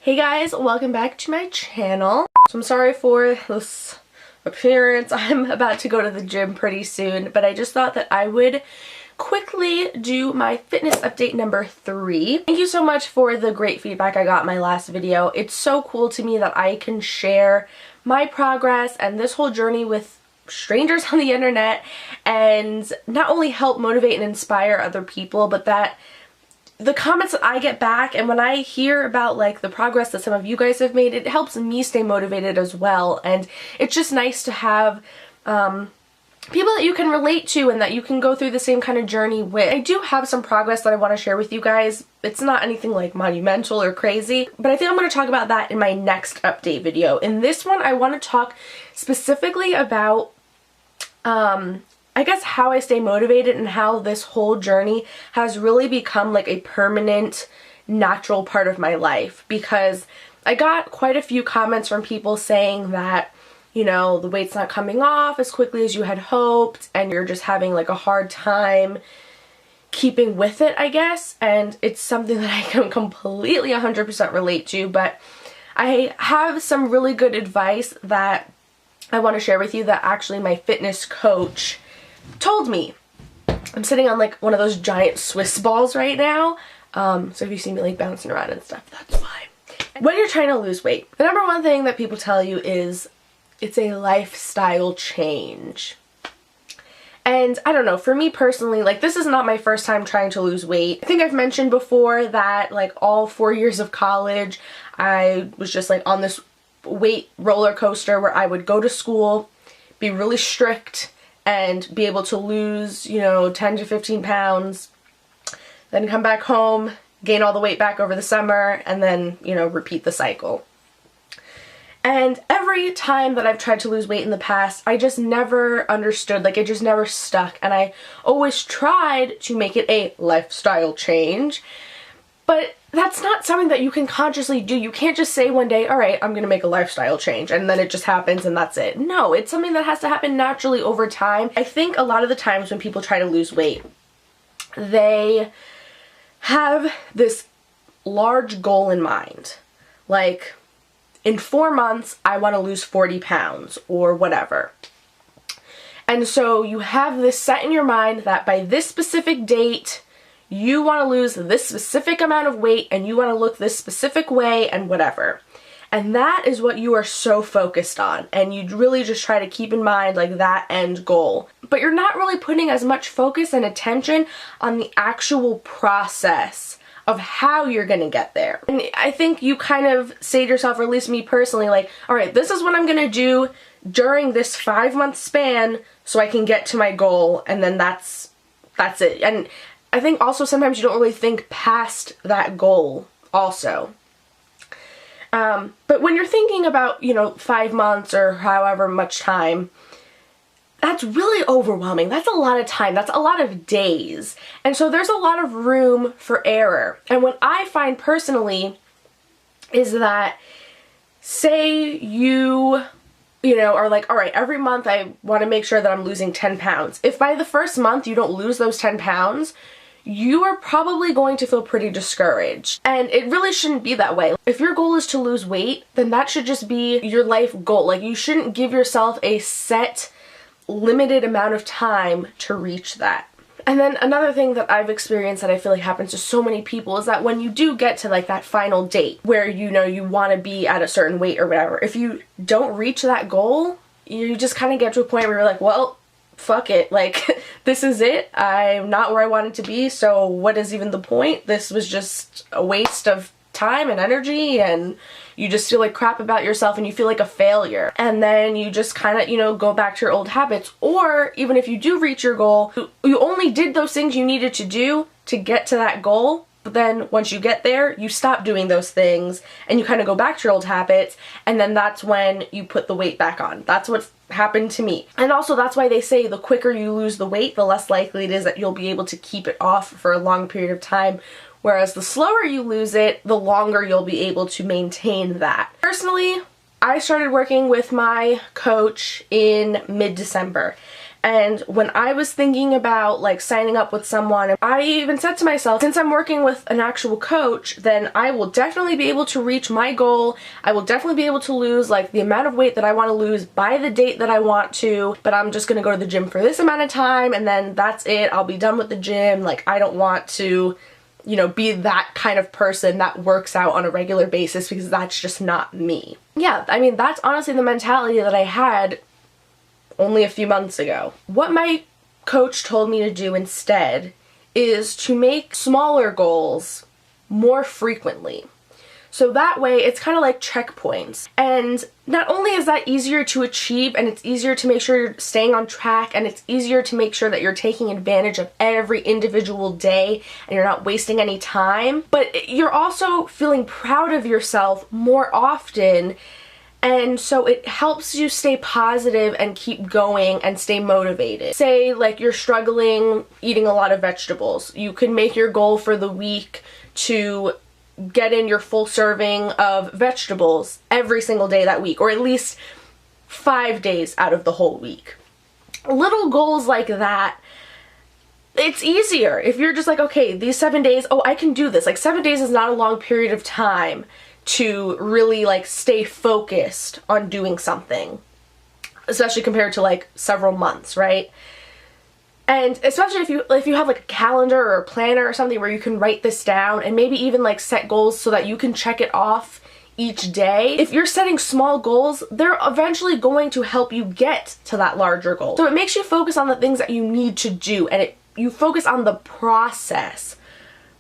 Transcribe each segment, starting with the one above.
Hey guys, welcome back to my channel. So I'm sorry for this appearance. I'm about to go to the gym pretty soon, but I just thought that I would quickly do my fitness update number 3. Thank you so much for the great feedback I got in my last video. It's so cool to me that I can share my progress and this whole journey with strangers on the internet and not only help motivate and inspire other people, but that the comments that I get back and when I hear about like the progress that some of you guys have made, it helps me stay motivated as well. And it's just nice to have people that you can relate to and that you can go through the same kind of journey with. I do have some progress that I want to share with you guys. It's not anything like monumental or crazy, but I think I'm going to talk about that in my next update video. In this one, I want to talk specifically about I guess how I stay motivated and how this whole journey has really become like a permanent, natural part of my life, because I got quite a few comments from people saying that, you know, the weight's not coming off as quickly as you had hoped and you're just having like a hard time keeping with it, I guess. And it's something that I can completely 100% relate to, but I have some really good advice that I want to share with you that actually my fitness coach told me. I'm sitting on like one of those giant Swiss balls right now, so if you see me like bouncing around and stuff, that's why. When you're trying to lose weight, the number one thing that people tell you is it's a lifestyle change. And I don't know, for me personally, like this is not my first time trying to lose weight. I think I've mentioned before that like all 4 years of college, I was just like on this weight roller coaster where I would go to school, be really strict, and be able to lose, you know, 10 to 15 pounds, then come back home, gain all the weight back over the summer, and then, you know, repeat the cycle. And every time that I've tried to lose weight in the past, I just never understood, like it just never stuck, and I always tried to make it a lifestyle change, but that's not something that you can consciously do. You can't just say one day, all right, I'm gonna make a lifestyle change, and then it just happens and that's it. No, it's something that has to happen naturally over time. I think a lot of the times when people try to lose weight, they have this large goal in mind. Like, in 4 months, I wanna lose 40 pounds or whatever. And so you have this set in your mind that by this specific date, you want to lose this specific amount of weight and you want to look this specific way and whatever. And that is what you are so focused on, and you really just try to keep in mind like that end goal. But you're not really putting as much focus and attention on the actual process of how you're gonna get there. And I think you kind of say to yourself, or at least me personally, like, all right, this is what I'm gonna do during this 5-month span so I can get to my goal, and then that's it. And I think also sometimes you don't really think past that goal also. But when you're thinking about, you know, 5 months or however much time, that's really overwhelming. That's a lot of time. That's a lot of days. And so there's a lot of room for error. And what I find personally is that, say you know, are like, all right, every month I want to make sure that I'm losing 10 pounds. If by the first month you don't lose those 10 pounds, you are probably going to feel pretty discouraged. And it really shouldn't be that way. If your goal is to lose weight, then that should just be your life goal. Like, you shouldn't give yourself a set, limited amount of time to reach that. And then another thing that I've experienced that I feel like happens to so many people is that when you do get to like that final date where, you know, you want to be at a certain weight or whatever, if you don't reach that goal, you just kind of get to a point where you're like, well, fuck it, like this is it, I'm not where I wanted to be, so what is even the point? This was just a waste of time and energy, and you just feel like crap about yourself and you feel like a failure, and then you just kind of, you know, go back to your old habits. Or even if you do reach your goal, you only did those things you needed to do to get to that goal, but then once you get there, you stop doing those things and you kind of go back to your old habits, and then that's when you put the weight back on. That's what's happened to me. And also that's why they say the quicker you lose the weight, the less likely it is that you'll be able to keep it off for a long period of time, whereas the slower you lose it, the longer you'll be able to maintain that. Personally, I started working with my coach in mid-December, And when I was thinking about like signing up with someone, I even said to myself, since I'm working with an actual coach, then I will definitely be able to reach my goal. I will definitely be able to lose like the amount of weight that I want to lose by the date that I want to, but I'm just gonna go to the gym for this amount of time and then that's it. I'll be done with the gym. Like, I don't want to, you know, be that kind of person that works out on a regular basis, because that's just not me. Yeah, I mean, that's honestly the mentality that I had only a few months ago. What my coach told me to do instead is to make smaller goals more frequently. So that way it's kind of like checkpoints. And not only is that easier to achieve, and it's easier to make sure you're staying on track, and it's easier to make sure that you're taking advantage of every individual day and you're not wasting any time, but you're also feeling proud of yourself more often. And so it helps you stay positive and keep going and stay motivated. Say like you're struggling eating a lot of vegetables. You can make your goal for the week to get in your full serving of vegetables every single day that week, or at least 5 days out of the whole week. Little goals like that, it's easier if you're just like, okay, these 7 days, oh, I can do this. Like 7 days is not a long period of time to really like stay focused on doing something, especially compared to like several months, right? And especially if you have like a calendar or a planner or something where you can write this down and maybe even like set goals so that you can check it off each day. If you're setting small goals, they're eventually going to help you get to that larger goal. So it makes you focus on the things that you need to do, and you focus on the process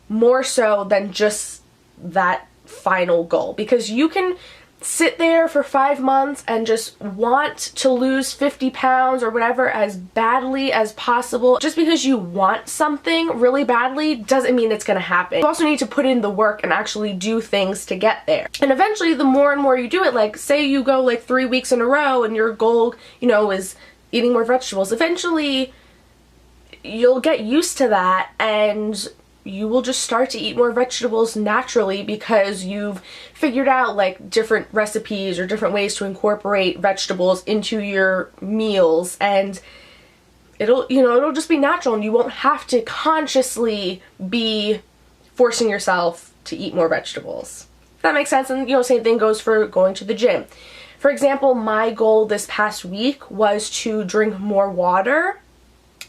more so than just that final goal, because you can sit there for 5 months and just want to lose 50 pounds or whatever as badly as possible. Just because you want something really badly doesn't mean it's gonna happen. You also need to put in the work and actually do things to get there. And eventually, the more and more you do it, like say you go like 3 weeks in a row and your goal, you know, is eating more vegetables, eventually you'll get used to that and you will just start to eat more vegetables naturally, because you've figured out like different recipes or different ways to incorporate vegetables into your meals, and it'll just be natural, and you won't have to consciously be forcing yourself to eat more vegetables. If that makes sense. And same thing goes for going to the gym. For example, my goal this past week was to drink more water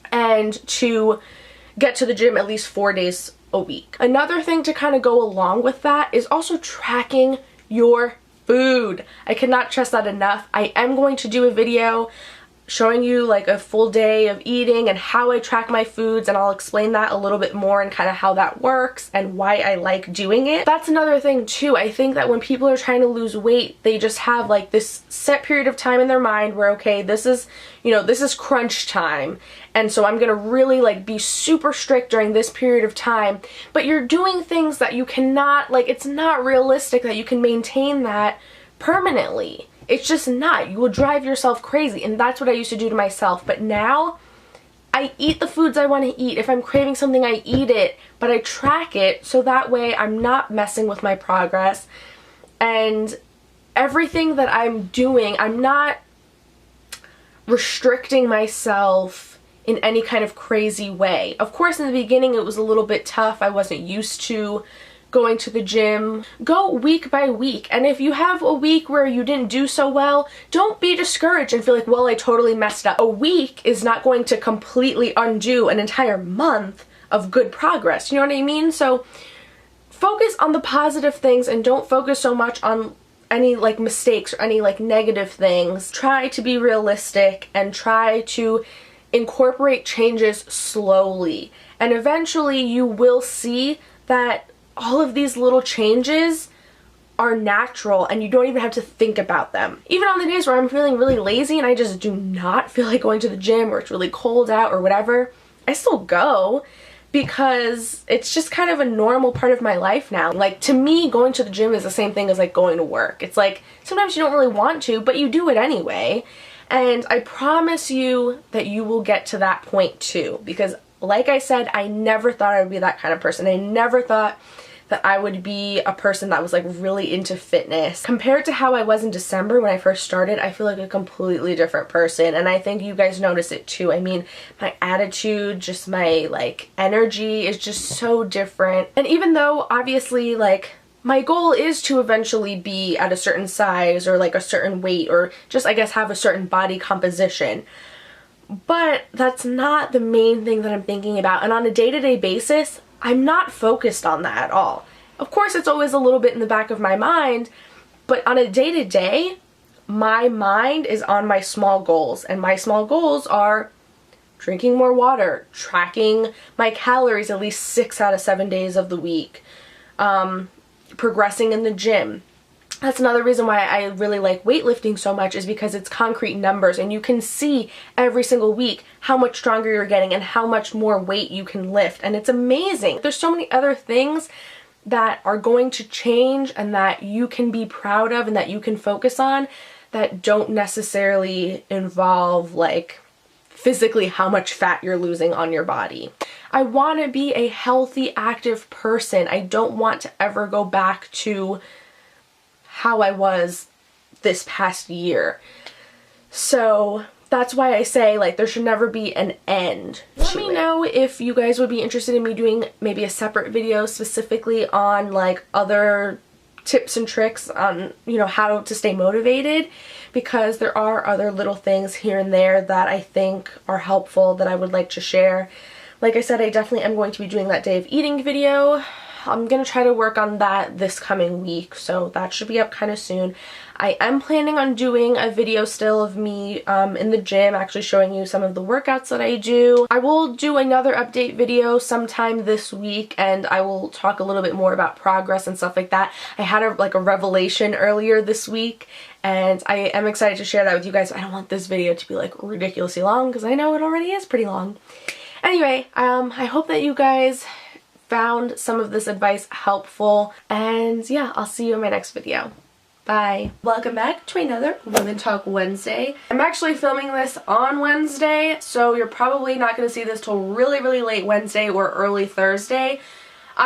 and to get to the gym at least 4 days a week. Another thing to kind of go along with that is also tracking your food. I cannot stress that enough. I am going to do a video showing you like a full day of eating and how I track my foods, and I'll explain that a little bit more and kind of how that works and why I like doing it. That's another thing too. I think that when people are trying to lose weight, they just have like this set period of time in their mind where, okay, this is crunch time, and so I'm gonna really like be super strict during this period of time. But you're doing things that you cannot, like, it's not realistic that you can maintain that permanently. It's just not. You will drive yourself crazy, and that's what I used to do to myself. But now I eat the foods I want to eat. If I'm craving something, I eat it, but I track it so that way I'm not messing with my progress. And everything that I'm doing, I'm not restricting myself in any kind of crazy way. Of course, in the beginning it was a little bit tough. I wasn't used to going to the gym. Go week by week, and if you have a week where you didn't do so well, don't be discouraged and feel like, well, I totally messed up. A week is not going to completely undo an entire month of good progress. You know what I mean? So focus on the positive things and don't focus so much on any like mistakes or any like negative things. Try to be realistic and try to incorporate changes slowly, and eventually you will see that all of these little changes are natural and you don't even have to think about them. Even on the days where I'm feeling really lazy and I just do not feel like going to the gym, or it's really cold out or whatever, I still go, because it's just kind of a normal part of my life now. Like, to me, going to the gym is the same thing as like going to work. It's like sometimes you don't really want to, but you do it anyway. And I promise you that you will get to that point too, because like I said, I never thought I would be that kind of person. I never thought that I would be a person that was like really into fitness. Compared to how I was in December when I first started, I feel like a completely different person, and I think you guys notice it too. I mean, my attitude, just my like energy is just so different. And even though obviously like my goal is to eventually be at a certain size or like a certain weight, or just I guess have a certain body composition, but that's not the main thing that I'm thinking about. And on a day-to-day basis, I'm not focused on that at all. Of course, it's always a little bit in the back of my mind, but on a day-to-day, my mind is on my small goals, and my small goals are drinking more water, tracking my calories at least 6 out of 7 days of the week, progressing in the gym. That's another reason why I really like weightlifting so much, is because it's concrete numbers and you can see every single week how much stronger you're getting and how much more weight you can lift, and it's amazing. There's so many other things that are going to change and that you can be proud of and that you can focus on that don't necessarily involve like physically how much fat you're losing on your body. I want to be a healthy, active person. I don't want to ever go back to how I was this past year. So that's why I say like there should never be an end. Let me know if you guys would be interested in me doing maybe a separate video specifically on like other tips and tricks on, you know, how to stay motivated, because there are other little things here and there that I think are helpful that I would like to share. Like I said, I definitely am going to be doing that day of eating video. I'm gonna try to work on that this coming week, so that should be up kind of soon. I am planning on doing a video still of me in the gym, actually showing you some of the workouts that I do. I will do another update video sometime this week, and I will talk a little bit more about progress and stuff like that. I had a revelation earlier this week, and I am excited to share that with you guys. I don't want this video to be like ridiculously long, because I know it already is pretty long. Anyway, I hope that you guys found some of this advice helpful, and yeah, I'll see you in my next video. Bye. Welcome back to another Women Talk Wednesday. I'm actually filming this on Wednesday, so you're probably not going to see this till really, really late Wednesday or early Thursday.